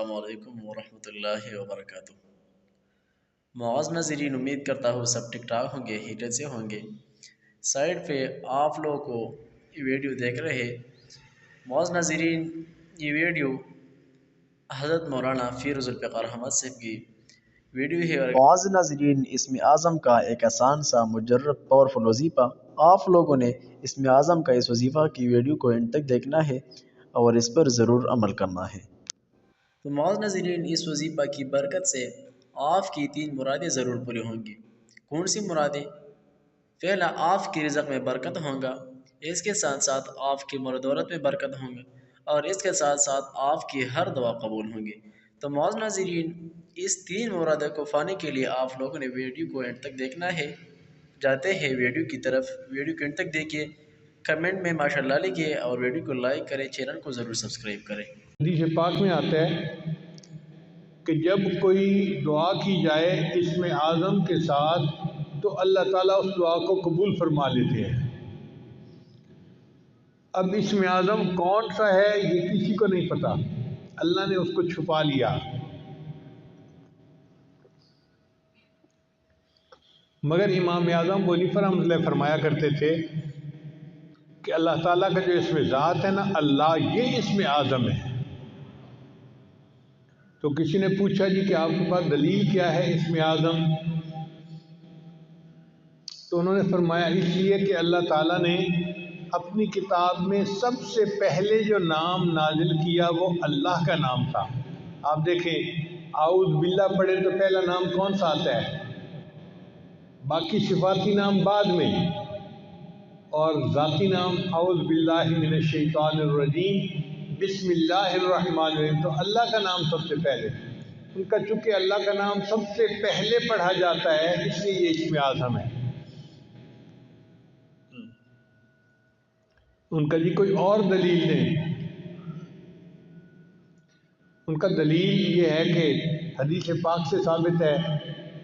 السلام علیکم ورحمۃ اللہ وبرکاتہ۔ معاذ ناظرین، امید کرتا ہوں سب ٹھیک ٹھاک ہوں گے، ہیٹر سے ہوں گے۔ سائڈ پہ آپ لوگوں کو یہ ویڈیو دیکھ رہے معاذ ناظرین، یہ ویڈیو حضرت مولانا فیروز الفقار احمد صاحب کی ویڈیو ہے۔ معاذ ناظرین، اسم اعظم کا ایک آسان سا مجرد پاورفل وظیفہ، آپ لوگوں نے اسم اعظم کا اس وظیفہ کی ویڈیو کو اینڈ تک دیکھنا ہے اور اس پر ضرور عمل کرنا ہے۔ تو معاذ ناظرین، اس وظیفہ کی برکت سے آپ کی 3 مرادیں ضرور پوری ہوں گی۔ کون سی مرادیں؟ پہلا، آپ کی رزق میں برکت ہوگا، اس کے ساتھ ساتھ آپ کی مال و دولت میں برکت ہوں گا، اور اس کے ساتھ ساتھ آپ کی ہر دعا قبول ہوں گی۔ تو معاذ ناظرین، اس 3 مرادوں کو پانے کے لیے آپ لوگوں نے ویڈیو کو اینڈ تک دیکھنا ہے۔ جاتے ہیں ویڈیو کی طرف، ویڈیو کو اینڈ تک دیکھیے، کمنٹ میں ماشاءاللہ لکھیے اور ویڈیو کو لائک کریں، چینل کو ضرور سبسکرائب کریں۔ حدیث پاک میں آتا ہے کہ جب کوئی دعا کی جائے اسم اعظم کے ساتھ تو اللہ تعالیٰ اس دعا کو قبول فرما لیتے ہیں۔ اب اسم اعظم کون سا ہے یہ کسی کو نہیں پتا، اللہ نے اس کو چھپا لیا، مگر امام اعظم ابو حنیفہ رحمۃ اللہ فرمایا کرتے تھے کہ اللہ تعالیٰ کا جو اسم ذات ہے نا اللہ، یہ اسم اعظم ہے۔ تو کسی نے پوچھا جی کہ آپ کے پاس دلیل کیا ہے اسم اعظم؟ تو انہوں نے فرمایا اس لیے کہ اللہ تعالیٰ نے اپنی کتاب میں سب سے پہلے جو نام نازل کیا وہ اللہ کا نام تھا۔ آپ دیکھیں، اعوذ باللہ پڑھے تو پہلا نام کون سا آتا ہے؟ باقی صفاتی نام بعد میں، اور ذاتی نام اعوذ باللہ من الشیطان الرجیم بسم اللہ الرحمن الرحیم، تو اللہ کا نام سب سے پہلے۔ ان کا چونکہ اللہ کا نام سب سے پہلے پڑھا جاتا ہے اس لیے یہ اسم اعظم ہے۔ ان کا جی کوئی اور دلیل نہیں، ان کا دلیل یہ ہے کہ حدیث پاک سے ثابت ہے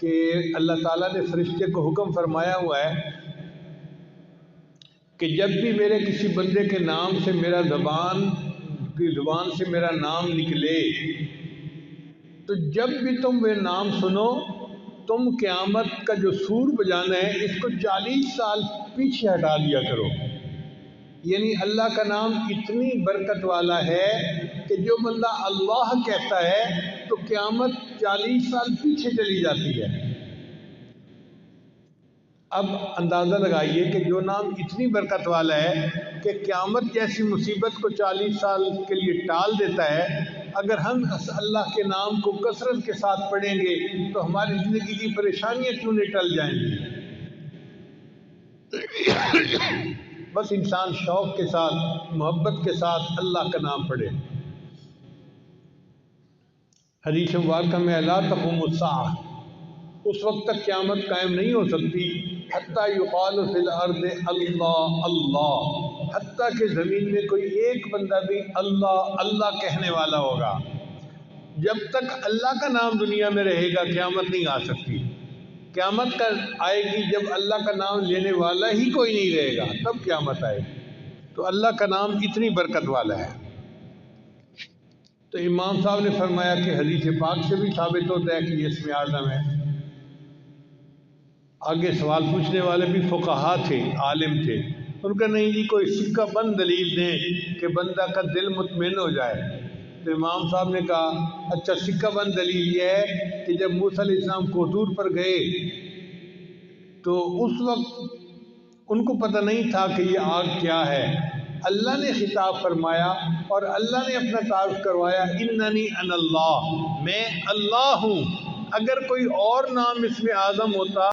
کہ اللہ تعالیٰ نے فرشتے کو حکم فرمایا ہوا ہے کہ جب بھی میرے کسی بندے کے نام سے میرا زبان سے میرا نام نکلے تو جب بھی تم وہ نام سنو، تم قیامت کا جو سور بجانا ہے اس کو 40 سال پیچھے ہٹا دیا کرو۔ یعنی اللہ کا نام اتنی برکت والا ہے کہ جو بندہ اللہ کہتا ہے تو قیامت 40 سال پیچھے چلی جاتی ہے۔ اب اندازہ لگائیے کہ جو نام اتنی برکت والا ہے کہ قیامت جیسی مصیبت کو 40 سال کے لیے ٹال دیتا ہے، اگر ہم اللہ کے نام کو کثرت کے ساتھ پڑھیں گے تو ہماری زندگی کی پریشانیاں کیوں نہیں ٹل جائیں گی؟ بس انسان شوق کے ساتھ، محبت کے ساتھ اللہ کا نام پڑھے۔ حدیث مبارکہ میں لا تقوم الساعہ، اس وقت تک قیامت قائم نہیں ہو سکتی حتیٰ یقال فی الارض اللہ اللہ، حتیٰ کہ زمین میں کوئی ایک بندہ بھی اللہ اللہ کہنے والا ہوگا۔ جب تک اللہ کا نام دنیا میں رہے گا قیامت نہیں آ سکتی۔ قیامت کا آئے گی جب اللہ کا نام لینے والا ہی کوئی نہیں رہے گا، تب قیامت آئے گی۔ تو اللہ کا نام اتنی برکت والا ہے۔ تو امام صاحب نے فرمایا کہ حدیث پاک سے بھی ثابت ہوتا ہے کہ یہ اسم اعظم ہے۔ آگے سوال پوچھنے والے بھی فقہا تھے، عالم تھے، ان کا نہیں جی کوئی سکہ بند دلیل دیں کہ بندہ کا دل مطمئن ہو جائے۔ تو امام صاحب نے کہا اچھا سکہ بند دلیل یہ ہے کہ جب موسیٰ علیہ السلام کوطور پر گئے تو اس وقت ان کو پتہ نہیں تھا کہ یہ آگ کیا ہے، اللہ نے خطاب فرمایا اور اللہ نے اپنا تعارف کروایا، اننی انا اللہ، میں اللہ ہوں۔ اگر کوئی اور نام اسم اعظم ہوتا